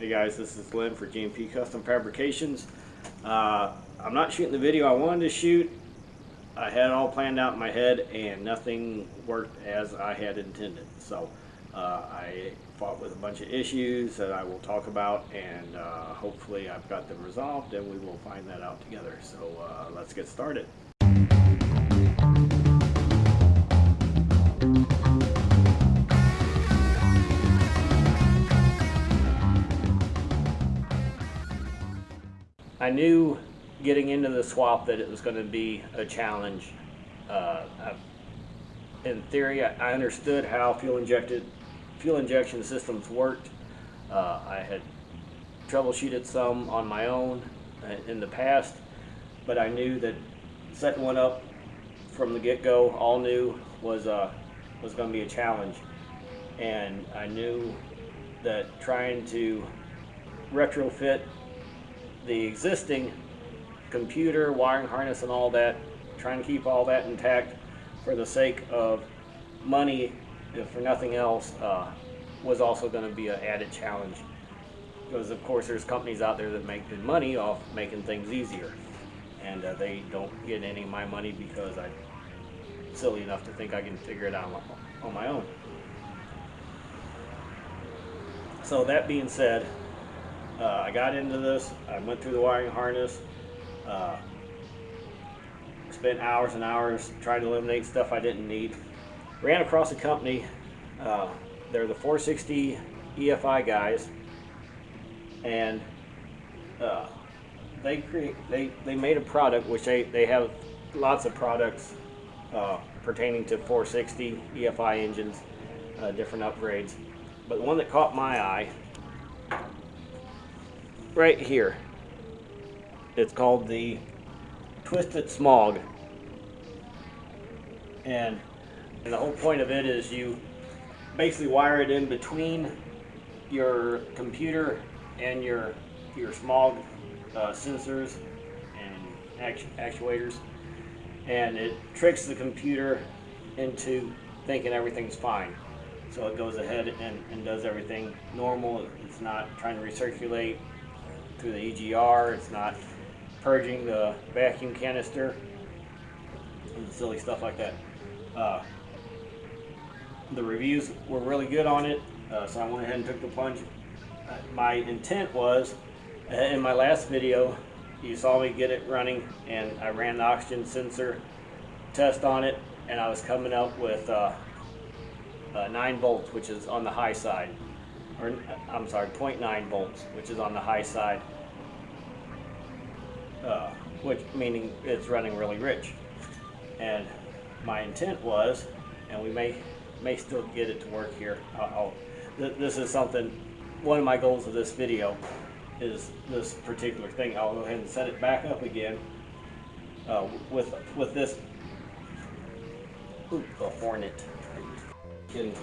Hey guys, this is Glenn for GMP Custom Fabrications. I'm not shooting the video I wanted to shoot. I had it all planned out in my head and nothing worked as I had intended. So I fought with a bunch of issues that I will talk about, and hopefully I've got them resolved and we will find that out together. So let's get started. I knew getting into the swap that it was going to be a challenge. In theory, I understood how fuel injection systems worked. I had troubleshooted some on my own in the past, but I knew that setting one up from the get-go, all new, was going to be a challenge. And I knew that trying to retrofit the existing computer, wiring harness and all that, trying to keep all that intact for the sake of money, if for nothing else, was also going to be an added challenge. Because of course there's companies out there that make good money off making things easier, and they don't get any of my money because I'm silly enough to think I can figure it out on my own. So that being said, I got into this. I went through the wiring harness, spent hours and hours trying to eliminate stuff I didn't need. Ran across a company. They're the 460 EFI guys, and they made a product which they have lots of products pertaining to 460 EFI engines, different upgrades. But the one that caught my eye, right here, it's called the Twisted Smog, and the whole point of it is you basically wire it in between your computer and your smog sensors and actuators, and it tricks the computer into thinking everything's fine. So it goes ahead and does everything normal. It's not trying to recirculate through the EGR. It's not purging the vacuum canister and silly stuff like that. The reviews were really good on it, so I went ahead and took the plunge. My intent was, in my last video, you saw me get it running, and I ran the oxygen sensor test on it, and I was coming up with 9 volts, which is on the high side, or I'm sorry, 0.9 volts, which is on the high side, which meaning it's running really rich. And my intent was, and we may still get it to work here. This is something. One of my goals of this video is this particular thing. I'll go ahead and set it back up again with this. Ooh, the Hornet. Kidding me.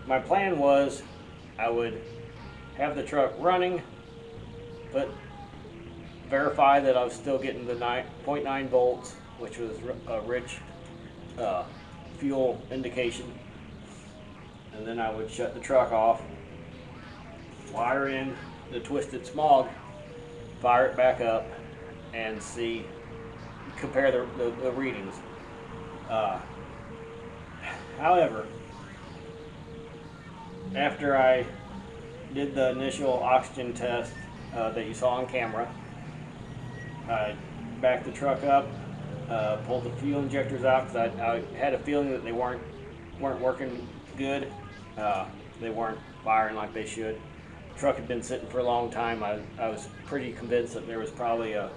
My plan was I would have the truck running, but verify that I was still getting the 0.9 volts, which was a rich fuel indication, and then I would shut the truck off, wire in the Twisted Smog, fire it back up, and compare the readings. However, after I did the initial oxygen test that you saw on camera, I backed the truck up, pulled the fuel injectors out because I had a feeling that they weren't working good. They weren't firing like they should. The truck had been sitting for a long time. I was pretty convinced that there was probably a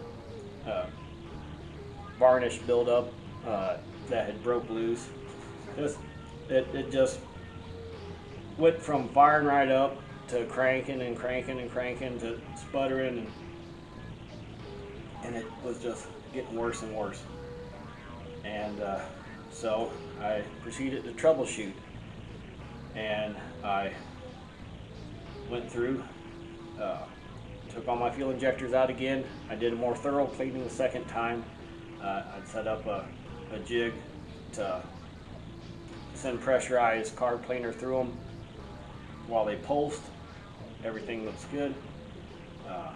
varnish buildup that had broke loose. It just went from firing right up to cranking and cranking and cranking to sputtering, and it was just getting worse and worse. And so I proceeded to troubleshoot. and I went through, uh, took all my fuel injectors out again. I did a more thorough cleaning the second time. I'd set up a jig to send pressurized carb cleaner through them while they pulsed. Everything looks good. Uh,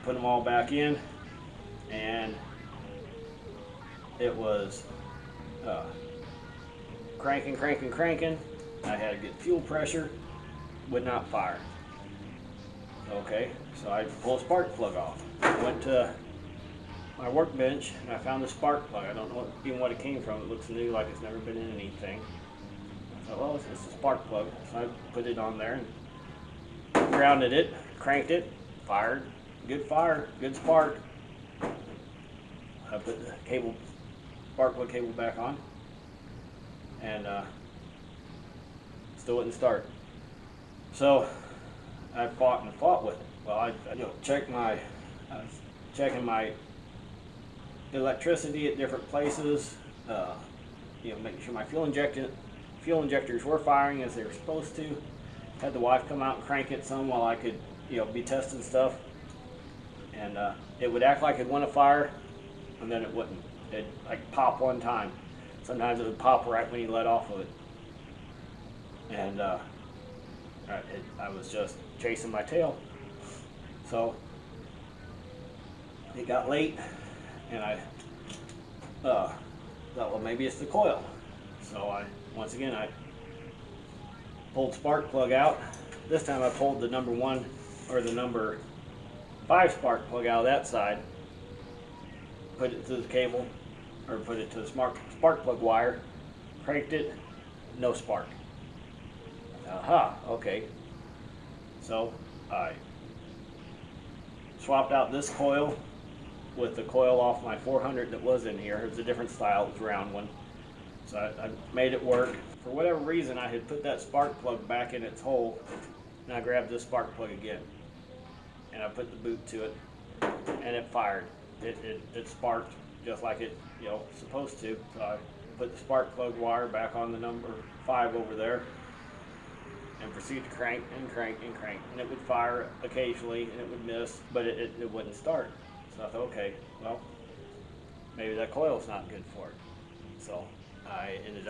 Put them all back in, and it was uh, cranking. I had a good fuel pressure, would not fire. Okay, so I pulled a spark plug off. Went to my workbench and I found the spark plug. I don't know even what it came from. It looks new, like it's never been in anything. I thought, well, it's a spark plug. So I put it on there and grounded it, cranked it, fired. Good fire, good spark. I put the spark plug cable back on, and still wouldn't start. So I fought with it. Well, I checked I was checking my electricity at different places. Making sure my fuel injectors were firing as they were supposed to. Had the wife come out and crank it some while I could, be testing stuff. And it would act like it'd want to fire, and then it wouldn't. It'd like pop one time. Sometimes it would pop right when you let off of it. And I was just chasing my tail. So it got late, and I thought, well, maybe it's the coil. So once again I pulled spark plug out. This time I pulled the number 1 or the number 5 spark plug out of that side, put it to the cable, or put it to the spark plug wire, cranked it, no spark. Aha, okay. So I swapped out this coil with the coil off my 400 that was in here. It was a different style, it was a round one. So I made it work. For whatever reason, I had put that spark plug back in its hole, and I grabbed this spark plug again. And I put the boot to it, and it fired. It sparked just like it supposed to. So I put the spark plug wire back on the number 5 over there, and proceed to crank and crank and crank. And it would fire occasionally, and it would miss, but it wouldn't start. So I thought, okay, well, maybe that coil's not good for it. So I ended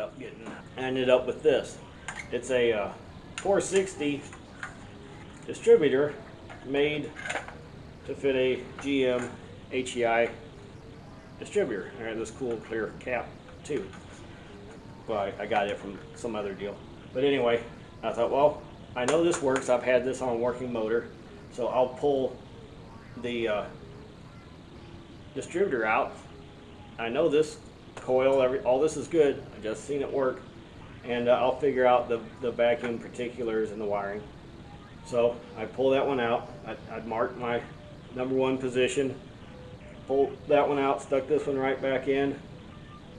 up with this. It's a 460 distributor made to fit a GM HEI distributor. I had this cool clear cap too. Well, I got it from some other deal. But anyway, I thought, well, I know this works. I've had this on a working motor, so I'll pull the distributor out. I know this coil, all this is good. I just seen it work, and I'll figure out the vacuum particulars and the wiring. So I pulled that one out. I'd marked my number 1 position, pulled that one out, stuck this one right back in,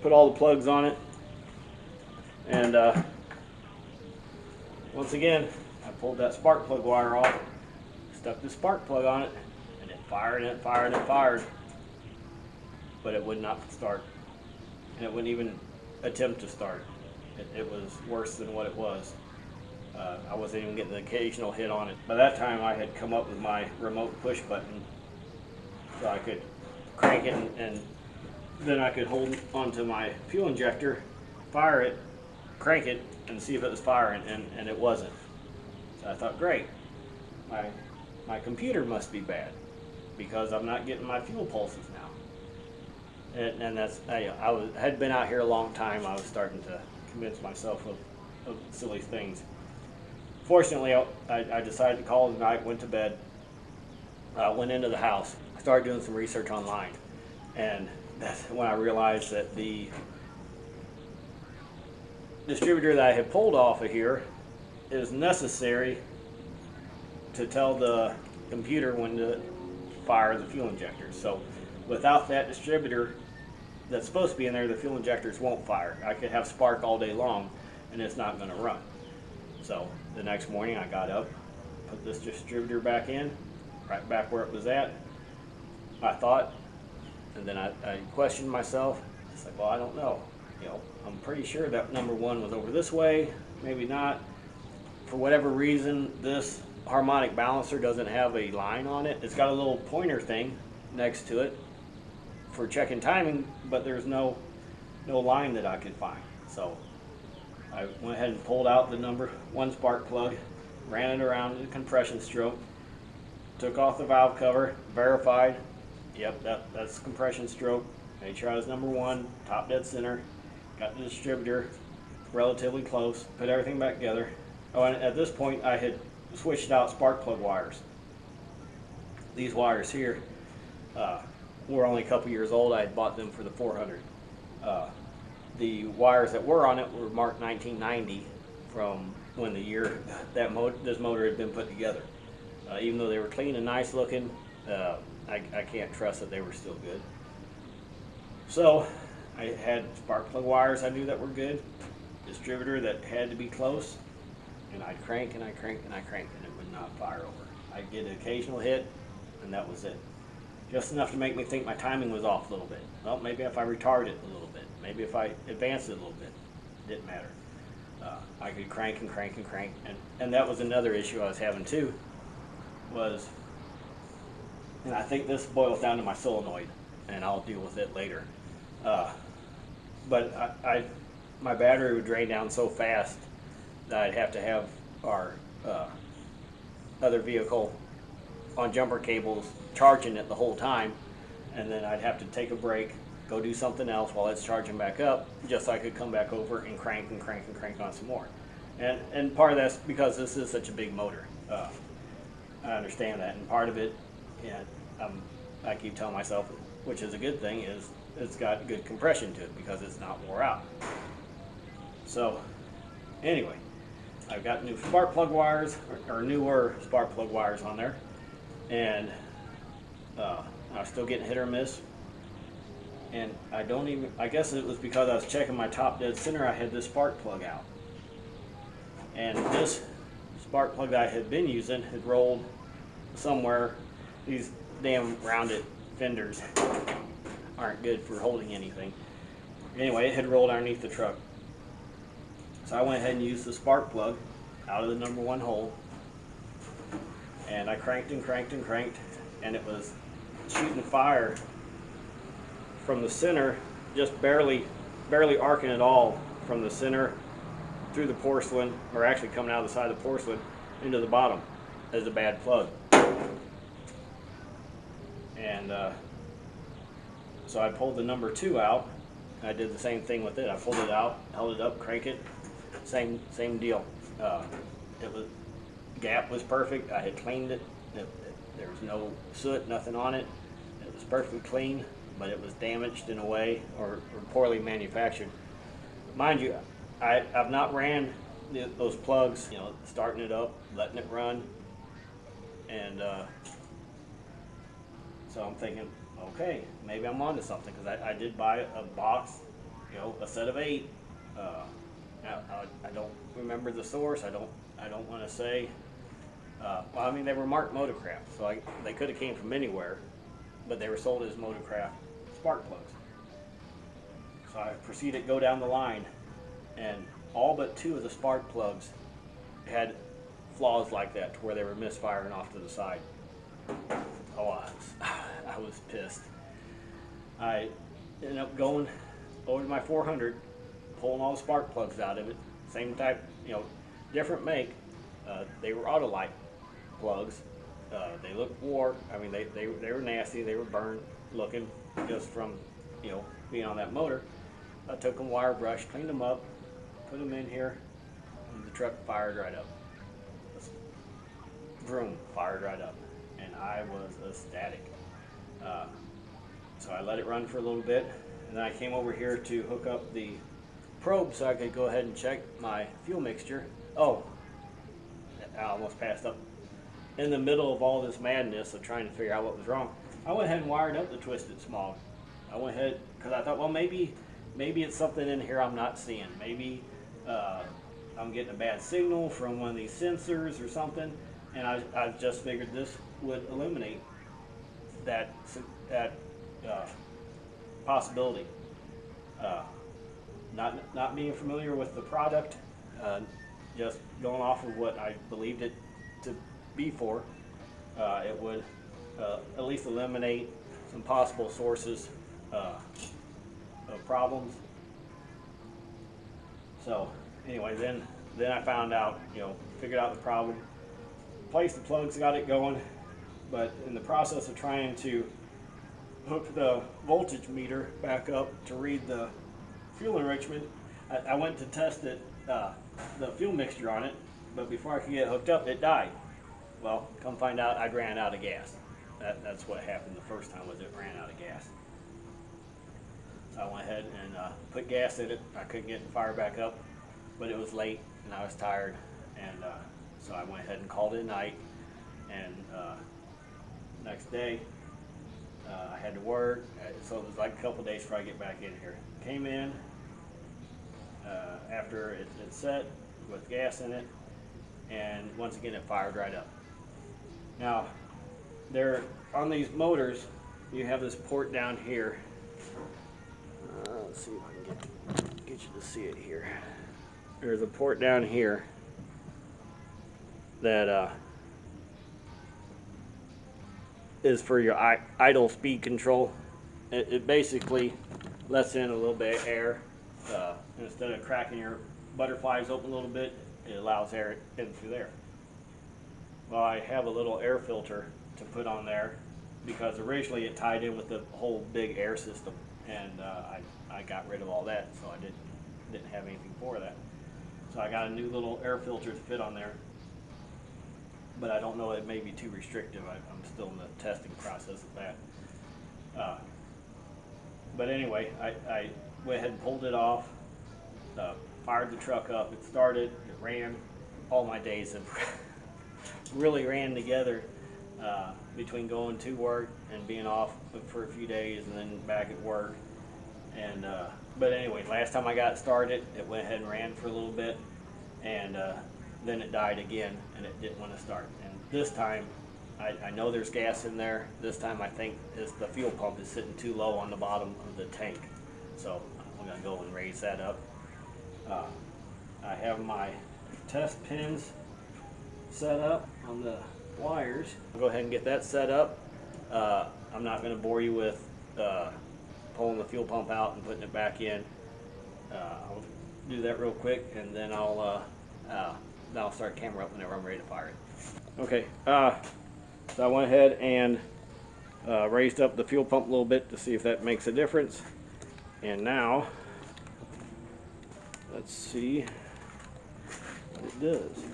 put all the plugs on it, and once again I pulled that spark plug wire off, stuck the spark plug on it, and it fired and it fired and it fired, but it would not start, and it wouldn't even attempt to start. It was worse than what it was. I wasn't even getting the occasional hit on it. By that time I had come up with my remote push button, so I could crank it, and then I could hold onto my fuel injector, fire it, crank it, and see if it was firing, and it wasn't. So I thought, great, my computer must be bad, because I'm not getting my fuel pulses now. And that's, I had been out here a long time. I was starting to convince myself of silly things. Fortunately, I decided to call it a night, went to bed, went into the house, started doing some research online, and that's when I realized that the distributor that I had pulled off of here is necessary to tell the computer when to fire the fuel injectors. So without that distributor that's supposed to be in there, the fuel injectors won't fire. I could have spark all day long and it's not going to run. So the next morning I got up, put this distributor back in, right back where it was at. I thought, and then I questioned myself. It's like, well, I don't know. I'm pretty sure that number one was over this way, maybe not. For whatever reason, this harmonic balancer doesn't have a line on it. It's got a little pointer thing next to it for checking timing, but there's no line that I could find. So I went ahead and pulled out the number one spark plug, ran it around the compression stroke, took off the valve cover, verified, yep, that's compression stroke, made sure I was number one, top dead center, got the distributor relatively close, put everything back together. Oh, and at this point I had switched out spark plug wires. These wires here were only a couple years old. I had bought them for the 400. The wires that were on it were marked 1990 from when the year that this motor had been put together. Even though they were clean and nice looking, I can't trust that they were still good. So I had spark plug wires I knew that were good, distributor that had to be close, and I'd crank and I crank and I crank and it would not fire over. I'd get an occasional hit and that was it. Just enough to make me think my timing was off a little bit. Well, maybe if I retarded it a little bit, maybe if I advanced it a little bit, it didn't matter. I could crank and crank and crank, and that was another issue I was having too, and I think this boils down to my solenoid, and I'll deal with it later. But my battery would drain down so fast that I'd have to have our other vehicle on jumper cables charging it the whole time, and then I'd have to take a break, go do something else while it's charging back up, just so I could come back over and crank and crank and crank on some more. And part of that's because this is such a big motor. I understand that, and part of it, yeah, I keep telling myself, which is a good thing, is it's got good compression to it because it's not wore out. So anyway, I've got new spark plug wires, or newer spark plug wires on there, and I was still getting hit or miss. And I guess it was because I was checking my top dead center, I had this spark plug out. And this spark plug that I had been using had rolled somewhere. These damn rounded fenders aren't good for holding anything. Anyway, it had rolled underneath the truck. So I went ahead and used the spark plug out of the number one hole. And I cranked and cranked and cranked, and it was shooting fire from the center, just barely arcing at all from the center through the porcelain, or actually coming out of the side of the porcelain into the bottom as a bad plug. And so I pulled the number two out. I did the same thing with it. I pulled it out, held it up, crank it, same deal. Gap was perfect. I had cleaned it. There was no soot, nothing on it. It was perfectly clean, but it was damaged in a way, or poorly manufactured. Mind you, I've not ran those plugs, starting it up, letting it run, and so I'm thinking, okay, maybe I'm onto something, because I did buy a box, a set of 8. I don't remember the source. I don't want to say. Well, I mean, they were marked Motorcraft, so they could have came from anywhere, but they were sold as Motorcraft spark plugs. So I proceeded to go down the line, and all but 2 of the spark plugs had flaws like that, to where they were misfiring off to the side. Oh, I was pissed. I ended up going over to my 400, pulling all the spark plugs out of it. Same type, different make. They were Autolite plugs. They looked wore. I mean, they were nasty. They were burned looking, just from being on that motor. I took them, wire brush, cleaned them up, put them in here, and the truck fired right up. Vroom, fired right up, and I was ecstatic. So I let it run for a little bit, and then I came over here to hook up the probe so I could go ahead and check my fuel mixture. Oh, I almost passed up. In the middle of all this madness of trying to figure out what was wrong, I went ahead and wired up the twisted smog. I went ahead, because I thought, well, maybe it's something in here I'm not seeing. Maybe I'm getting a bad signal from one of these sensors or something, and I just figured this would eliminate that possibility. not being familiar with the product, just going off of what I believed it to be for, it would at least eliminate some possible sources of problems. So anyway, then I found out, figured out the problem, placed the plugs, got it going, but in the process of trying to hook the voltage meter back up to read the fuel enrichment, I went to test it, the fuel mixture on it, but before I could get it hooked up, it died. Well, come find out, I ran out of gas. That's what happened the first time, was it ran out of gas. So I went ahead and put gas in it. I couldn't get the fire back up, but it was late and I was tired, and so I went ahead and called it a night. And next day, I had to work, so it was like a couple days before I get back in here. Came in after it set with gas in it, and once again it fired right up. Now, there on these motors, you have this port down here. Let's see if I can get you to see it here. There's a port down here that is for your idle speed control. It basically lets in a little bit of air. Instead of cracking your butterflies open a little bit, it allows air in through there. Well, I have a little air filter to put on there because originally it tied in with the whole big air system, and I got rid of all that, so I didn't have anything for that. So I got a new little air filter to fit on there, but I don't know, it may be too restrictive. I'm still in the testing process of that. But anyway, I went ahead and pulled it off, fired the truck up, it started, it ran. All my days have really ran together between going to work and being off for a few days and then back at work. And but anyway, last time I got started, it went ahead and ran for a little bit, and then it died again, and it didn't want to start. And this time, I know there's gas in there. This time I think the fuel pump is sitting too low on the bottom of the tank. So I'm going to go and raise that up. I have my test pins set up on the wires. I'll go ahead and get that set up. I'm not going to bore you with pulling the fuel pump out and putting it back in. I'll do that real quick, and then I'll start the camera up whenever I'm ready to fire it. Okay, so I went ahead and raised up the fuel pump a little bit to see if that makes a difference. And now, let's see what it does.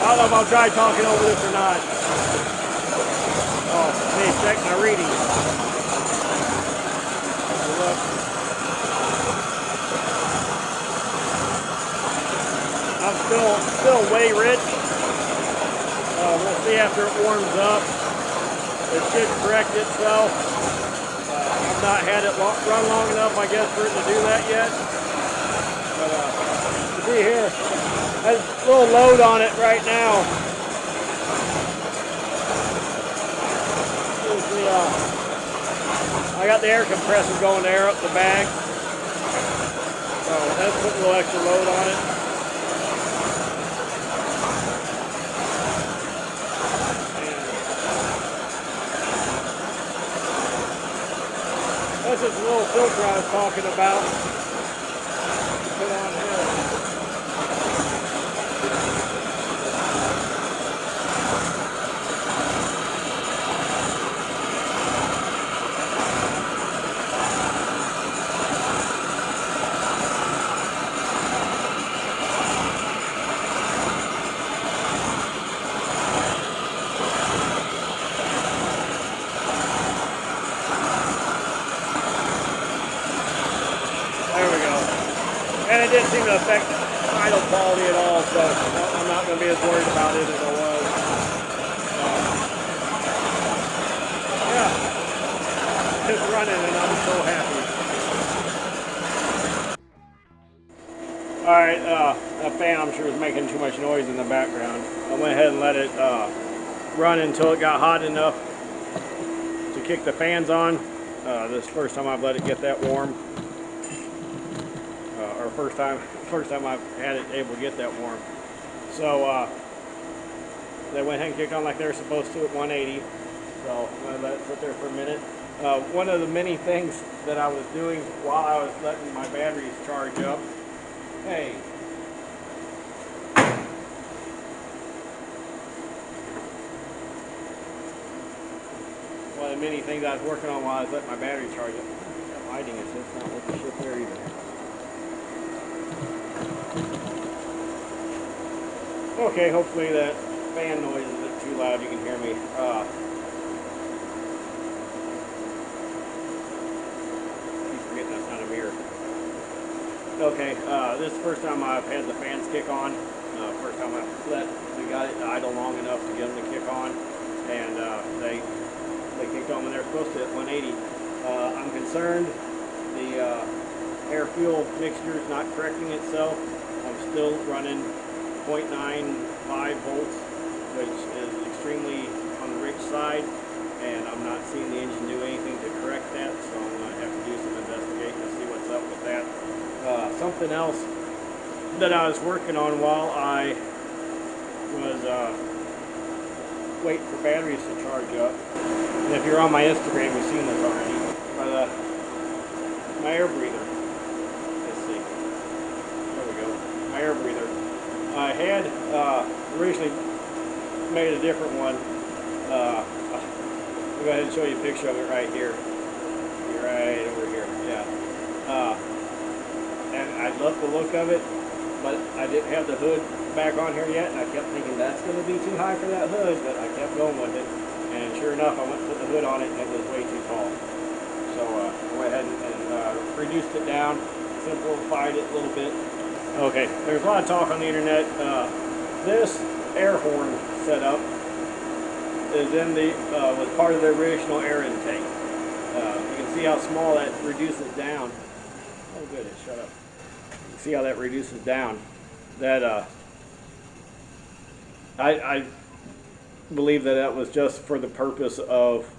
I don't know if I'll try talking over this or not. Oh, let me check my readings. Look. I'm still way rich. We'll see after it warms up. It should correct itself. I've not had it run long enough, I guess, for it to do that yet. But you see here, has a little load on it right now. I got the air compressor going to air up the bag. So that's putting a little extra load on it. is the little filter I was talking about. Put on here. There we go. And it didn't seem to affect idle quality at all, so I'm not going to be as worried about it as I was. Yeah, it's running and I'm so happy. Alright, that fan I'm sure is making too much noise in the background. I went ahead and let it run until it got hot enough to kick the fans on. This is the first time I've let it get that warm. Or first time I've had it able to get that warm. So they went ahead and kicked on like they're supposed to at 180. So I'm going to let it sit there for a minute. One of the many things that I was doing while I was letting my batteries charge up. Hey. One of the many things I was working on while I was letting my battery charge up. Lighting is just not with the shit there either. Okay, hopefully that fan noise isn't too loud, you can hear me. Keep forgetting that's not a mirror. Okay, this is the first time I've had the fans kick on. First time we got it idle long enough to get them to kick on. And they kicked on when they're supposed to at 180. I'm concerned the air-fuel mixture is not correcting itself. I'm still running 0.95 volts, which is extremely on the rich side, and I'm not seeing the engine do anything to correct that, so I'm going to have to do some investigating to see what's up with that. Something else that I was working on while I was waiting for batteries to charge up, and if you're on my Instagram, you've seen this already, but my air breather. Let's see. There we go. My air breather. I had originally made a different one. I'll go ahead and show you a picture of it right here. Right over here. Yeah. And I love the look of it, but I didn't have the hood back on here yet, and I kept thinking that's going to be too high for that hood, but I kept going with it. And sure enough, I went to put the hood on it, and it was way too tall. So I went ahead and reduced it down, simplified it a little bit. Okay, there's a lot of talk on the internet. This air horn setup is was part of the original air intake. You can see how small that reduces down. Oh goodness, shut up. You can see how that reduces down. That I believe that was just for the purpose of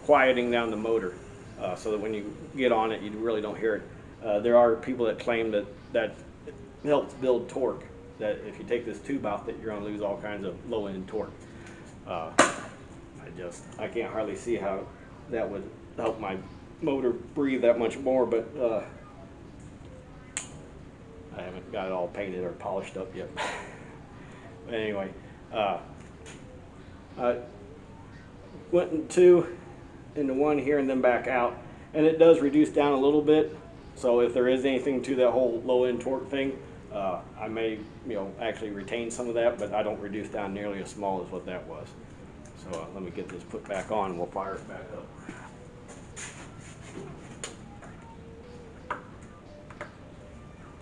quieting down the motor, so that when you get on it, you really don't hear it. There are people that claim that helps build torque, that if you take this tube out that you're going to lose all kinds of low end torque. I can't hardly see how that would help my motor breathe that much more, but I haven't got it all painted or polished up yet. But anyway, I went into one here and then back out, and it does reduce down a little bit. So if there is anything to that whole low end torque thing, I may actually retain some of that, but I don't reduce down nearly as small as what that was. So let me get this put back on and we'll fire it back up.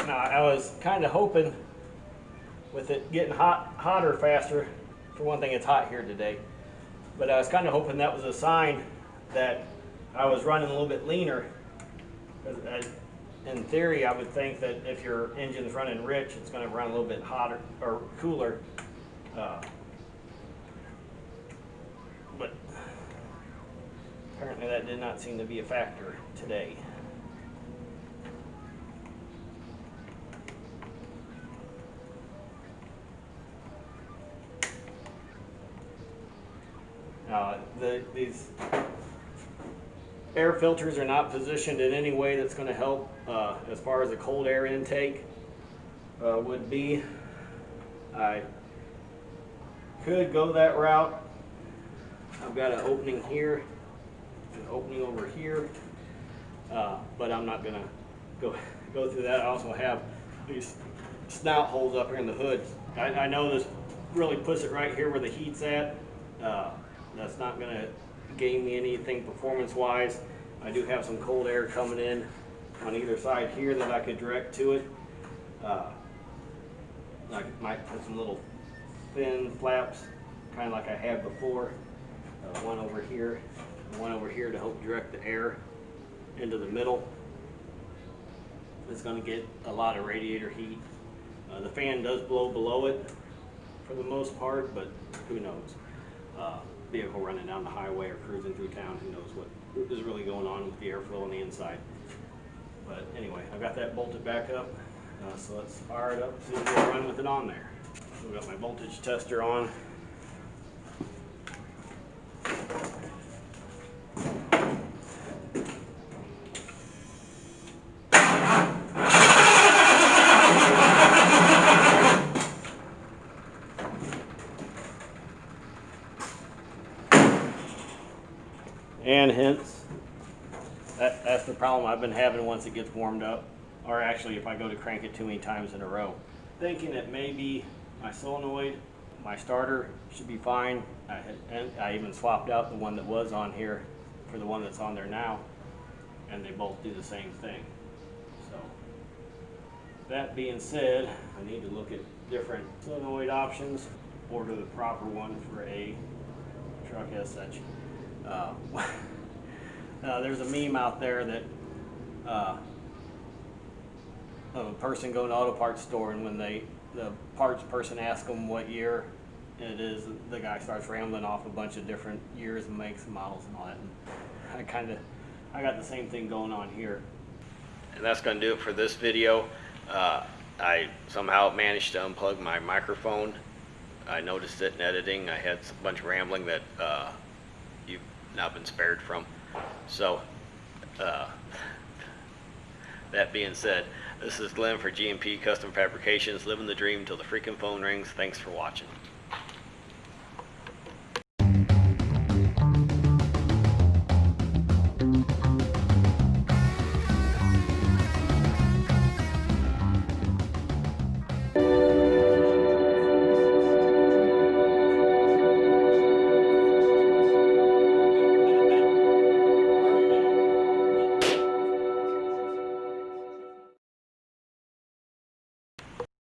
Now I was kind of hoping with it getting hotter faster, for one thing it's hot here today, but I was kind of hoping that was a sign that I was running a little bit leaner. In theory, I would think that if your engine's running rich, it's going to run a little bit hotter or cooler. But apparently that did not seem to be a factor today. These air filters are not positioned in any way that's going to help as far as the cold air intake would be. I could go that route. I've got an opening here, an opening over here, but I'm not going to go through that. I also have these snout holes up here in the hood. I know this really puts it right here where the heat's at. That's not going to gain me anything performance-wise. I do have some cold air coming in on either side here that I could direct to it. I might put some little thin flaps, kind of like I had before. One over here, and one over here to help direct the air into the middle. It's going to get a lot of radiator heat. The fan does blow below it for the most part, but who knows? Vehicle running down the highway or cruising through town, who knows what is really going on with the airflow on the inside. But anyway, I've got that bolted back up, so let's fire it up, see if we'll run with it on there. So I've got my voltage tester on. And hence, that's the problem I've been having once it gets warmed up, or actually if I go to crank it too many times in a row. Thinking that maybe my solenoid, my starter should be fine. I even swapped out the one that was on here for the one that's on there now, and they both do the same thing. So that being said, I need to look at different solenoid options, order the proper one for a truck as such. There's a meme out there that of a person going to an auto parts store, and when the parts person asks them what year it is, the guy starts rambling off a bunch of different years and makes and models and all that. And I got the same thing going on here. And that's going to do it for this video. I somehow managed to unplug my microphone. I noticed it in editing. I had a bunch of rambling that you've now been spared from. So that being said, this is Glenn for G&P Custom Fabrications, living the dream till the freaking phone rings. Thanks for watching.